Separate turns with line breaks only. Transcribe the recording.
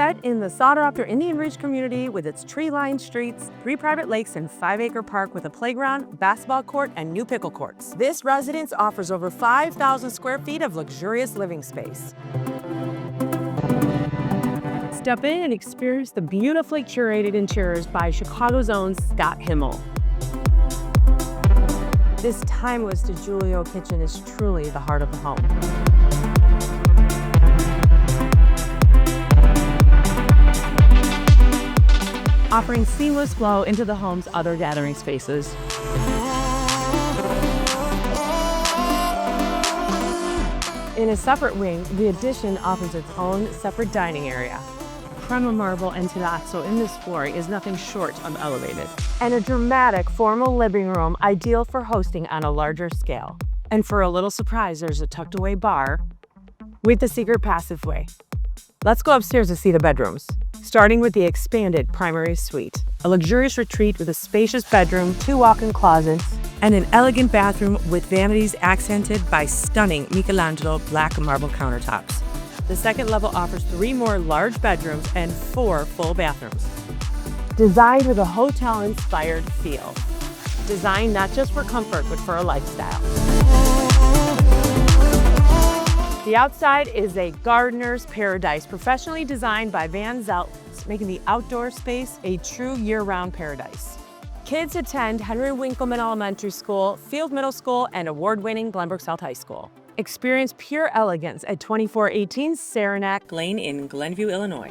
Set in the sought-after Indian Ridge community with its tree-lined streets, 3 private lakes, and 5-acre park with a playground, basketball court, and new pickle courts. This residence offers over 5,000 square feet of luxurious living space. Step in and experience the beautifully curated interiors by Chicago's own Scott Himmel. This timeless Giulio kitchen is truly the heart of the home. Offering seamless flow into the home's other gathering spaces. In a separate wing, the addition offers its own separate dining area. Crema marble and terrazzo in this floor is nothing short of elevated. And a dramatic, formal living room ideal for hosting on a larger scale. And for a little surprise, there's a tucked-away bar with a secret passageway. Let's go upstairs to see the bedrooms, starting with the expanded primary suite. A luxurious retreat with a spacious bedroom, 2 walk-in closets, and an elegant bathroom with vanities accented by stunning Michelangelo black marble countertops. The second level offers 3 more large bedrooms and 4 full bathrooms. Designed with a hotel-inspired feel. Designed not just for comfort, but for a lifestyle. The outside is a gardener's paradise, professionally designed by Van Zelt's, making the outdoor space a true year-round paradise. Kids attend Henry Winkleman Elementary School, Field Middle School, and award-winning Glenbrook South High School. Experience pure elegance at 2418 Saranac Lane in Glenview, Illinois.